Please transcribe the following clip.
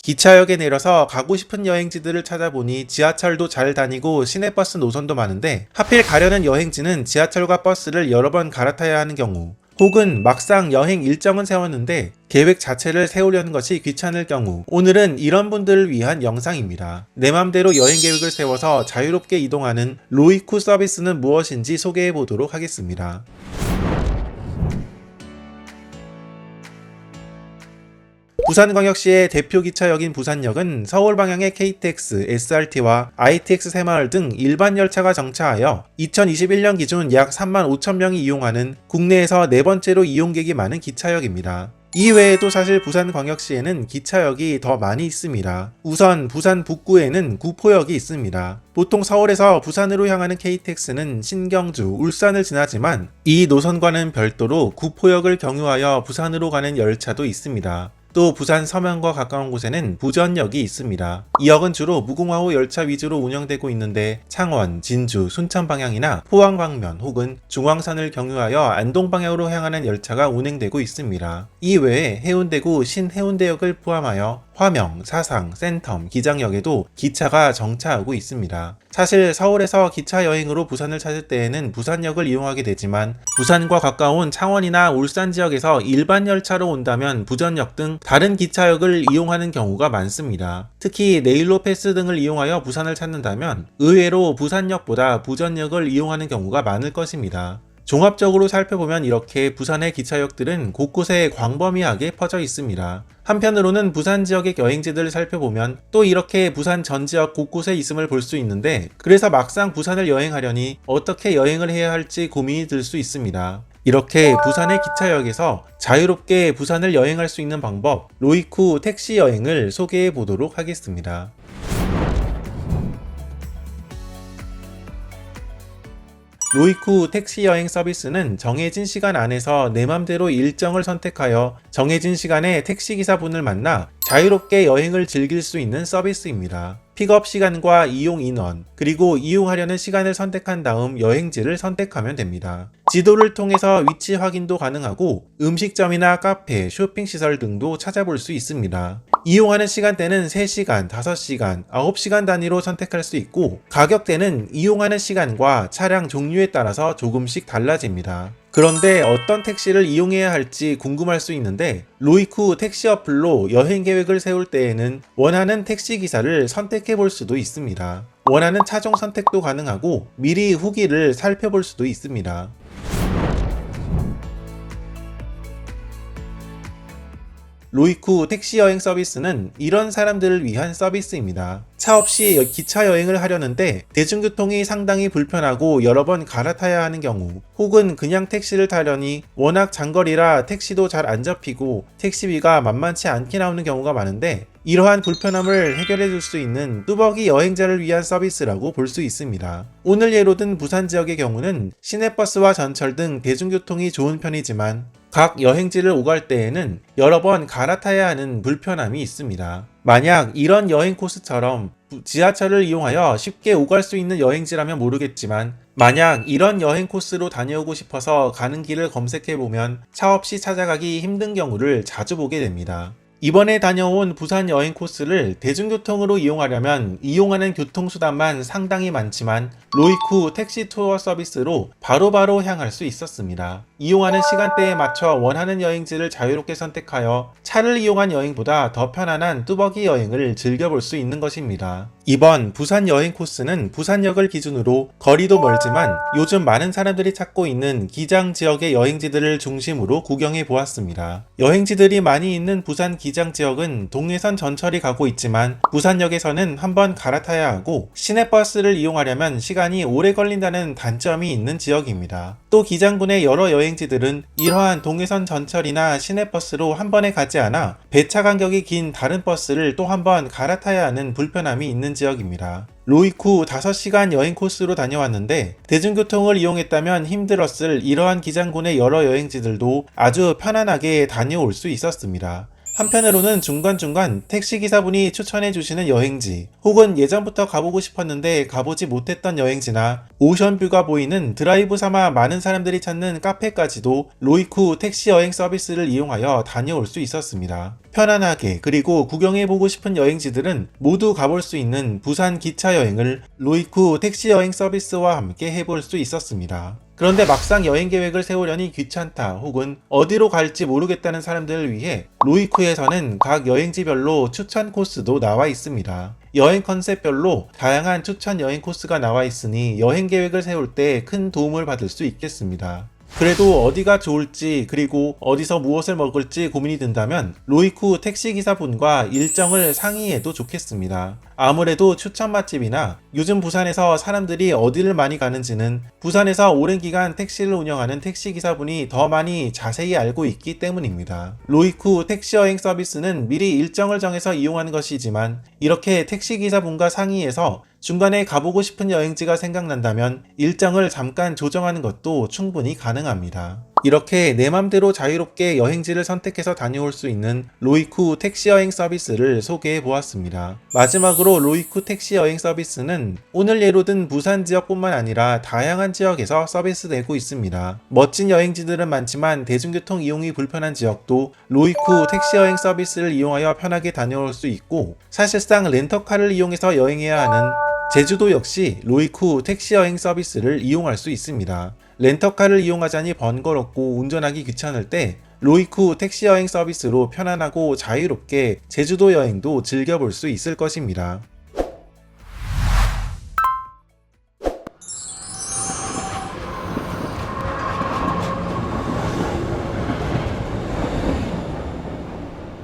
기차역에 내려서 가고 싶은 여행지들을 찾아보니 지하철도 잘 다니고 시내버스 노선도 많은데 하필 가려는 여행지는 지하철과 버스를 여러 번 갈아타야 하는 경우, 혹은 막상 여행 일정은 세웠는데 계획 자체를 세우려는 것이 귀찮을 경우, 오늘은 이런 분들을 위한 영상입니다. 내 맘대로 여행 계획을 세워서 자유롭게 이동하는 로이쿠 서비스는 무엇인지 소개해 보도록 하겠습니다. 부산광역시의 대표 기차역인 부산역은 서울 방향의 KTX, SRT와 ITX 새마을 등 일반 열차가 정차하여 2021년 기준 약 35,000명이 이용하는 국내에서 네 번째로 이용객이 많은 기차역입니다. 이외에도 사실 부산광역시에는 기차역이 더 많이 있습니다. 우선 부산 북구에는 구포역이 있습니다. 보통 서울에서 부산으로 향하는 KTX는 신경주, 울산을 지나지만 이 노선과는 별도로 구포역을 경유하여 부산으로 가는 열차도 있습니다. 또 부산 서면과 가까운 곳에는 부전역이 있습니다. 이 역은 주로 무궁화호 열차 위주로 운영되고 있는데 창원, 진주, 순천 방향이나 포항 방면 혹은 중앙선을 경유하여 안동 방향으로 향하는 열차가 운행되고 있습니다. 이 외에 해운대구 신해운대역을 포함하여 화명, 사상, 센텀, 기장역에도 기차가 정차하고 있습니다. 사실 서울에서 기차 여행으로 부산을 찾을 때에는 부산역을 이용하게 되지만 부산과 가까운 창원이나 울산 지역에서 일반 열차로 온다면 부전역 등 다른 기차역을 이용하는 경우가 많습니다. 특히 네일로 패스 등을 이용하여 부산을 찾는다면 의외로 부산역보다 부전역을 이용하는 경우가 많을 것입니다. 종합적으로 살펴보면 이렇게 부산의 기차역들은 곳곳에 광범위하게 퍼져 있습니다. 한편으로는 부산 지역의 여행지들을 살펴보면 또 이렇게 부산 전 지역 곳곳에 있음을 볼 수 있는데, 그래서 막상 부산을 여행하려니 어떻게 여행을 해야 할지 고민이 들 수 있습니다. 이렇게 부산의 기차역에서 자유롭게 부산을 여행할 수 있는 방법, 로이쿠 택시 여행을 소개해 보도록 하겠습니다. 로이쿠 택시 여행 서비스는 정해진 시간 안에서 내 맘대로 일정을 선택하여 정해진 시간에 택시기사분을 만나 자유롭게 여행을 즐길 수 있는 서비스입니다. 픽업 시간과 이용 인원, 그리고 이용하려는 시간을 선택한 다음 여행지를 선택하면 됩니다. 지도를 통해서 위치 확인도 가능하고 음식점이나 카페, 쇼핑시설 등도 찾아볼 수 있습니다. 이용하는 시간대는 3시간, 5시간, 9시간 단위로 선택할 수 있고 가격대는 이용하는 시간과 차량 종류에 따라서 조금씩 달라집니다. 그런데 어떤 택시를 이용해야 할지 궁금할 수 있는데 로이쿠 택시 어플로 여행 계획을 세울 때에는 원하는 택시 기사를 선택해 볼 수도 있습니다. 원하는 차종 선택도 가능하고 미리 후기를 살펴볼 수도 있습니다. 로이쿠 택시 여행 서비스는 이런 사람들을 위한 서비스입니다. 차 없이 기차 여행을 하려는데 대중교통이 상당히 불편하고 여러 번 갈아타야 하는 경우, 혹은 그냥 택시를 타려니 워낙 장거리라 택시도 잘 안 잡히고 택시비가 만만치 않게 나오는 경우가 많은데, 이러한 불편함을 해결해 줄 수 있는 뚜벅이 여행자를 위한 서비스라고 볼 수 있습니다. 오늘 예로 든 부산 지역의 경우는 시내버스와 전철 등 대중교통이 좋은 편이지만 각 여행지를 오갈 때에는 여러 번 갈아타야 하는 불편함이 있습니다. 만약 이런 여행 코스처럼 지하철을 이용하여 쉽게 오갈 수 있는 여행지라면 모르겠지만, 만약 이런 여행 코스로 다녀오고 싶어서 가는 길을 검색해보면 차 없이 찾아가기 힘든 경우를 자주 보게 됩니다. 이번에 다녀온 부산 여행 코스를 대중교통으로 이용하려면 이용하는 교통수단만 상당히 많지만 로이쿠 택시 투어 서비스로 바로바로 향할 수 있었습니다. 이용하는 시간대에 맞춰 원하는 여행지를 자유롭게 선택하여 차를 이용한 여행보다 더 편안한 뚜벅이 여행을 즐겨볼 수 있는 것입니다. 이번 부산 여행 코스는 부산역을 기준으로 거리도 멀지만 요즘 많은 사람들이 찾고 있는 기장 지역의 여행지들을 중심으로 구경해 보았습니다. 여행지들이 많이 있는 부산 기장 지역은 동해선 전철이 가고 있지만 부산역에서는 한번 갈아타야 하고 시내버스를 이용하려면 시간이 오래 걸린다는 단점이 있는 지역입니다. 또 기장군의 여러 여행지들은 이러한 동해선 전철이나 시내버스로 한 번에 가지 않아 배차 간격이 긴 다른 버스를 또 한 번 갈아타야 하는 불편함이 있는 지역입니다. 로이쿠 5시간 여행 코스로 다녀왔는데 대중교통을 이용했다면 힘들었을 이러한 기장군의 여러 여행지들도 아주 편안하게 다녀올 수 있었습니다. 한편으로는 중간중간 택시기사분이 추천해주시는 여행지, 혹은 예전부터 가보고 싶었는데 가보지 못했던 여행지나 오션뷰가 보이는 드라이브 삼아 많은 사람들이 찾는 카페까지도 로이쿠 택시 여행 서비스를 이용하여 다녀올 수 있었습니다. 편안하게 그리고 구경해보고 싶은 여행지들은 모두 가볼 수 있는 부산 기차 여행을 로이쿠 택시 여행 서비스와 함께 해볼 수 있었습니다. 그런데 막상 여행 계획을 세우려니 귀찮다 혹은 어디로 갈지 모르겠다는 사람들을 위해 로이쿠에서는 각 여행지별로 추천 코스도 나와 있습니다. 여행 컨셉별로 다양한 추천 여행 코스가 나와 있으니 여행 계획을 세울 때 큰 도움을 받을 수 있겠습니다. 그래도 어디가 좋을지 그리고 어디서 무엇을 먹을지 고민이 든다면 로이쿠 택시기사분과 일정을 상의해도 좋겠습니다. 아무래도 추천 맛집이나 요즘 부산에서 사람들이 어디를 많이 가는지는 부산에서 오랜 기간 택시를 운영하는 택시기사분이 더 많이 자세히 알고 있기 때문입니다. 로이쿠 택시여행 서비스는 미리 일정을 정해서 이용하는 것이지만 이렇게 택시기사분과 상의해서 중간에 가보고 싶은 여행지가 생각난다면 일정을 잠깐 조정하는 것도 충분히 가능합니다. 이렇게 내 맘대로 자유롭게 여행지를 선택해서 다녀올 수 있는 로이쿠 택시 여행 서비스를 소개해 보았습니다. 마지막으로 로이쿠 택시 여행 서비스는 오늘 예로 든 부산 지역뿐만 아니라 다양한 지역에서 서비스되고 있습니다. 멋진 여행지들은 많지만 대중교통 이용이 불편한 지역도 로이쿠 택시 여행 서비스를 이용하여 편하게 다녀올 수 있고 사실상 렌터카를 이용해서 여행해야 하는 제주도 역시 로이쿠 택시 여행 서비스를 이용할 수 있습니다. 렌터카를 이용하자니 번거롭고 운전하기 귀찮을 때 로이쿠 택시 여행 서비스로 편안하고 자유롭게 제주도 여행도 즐겨볼 수 있을 것입니다.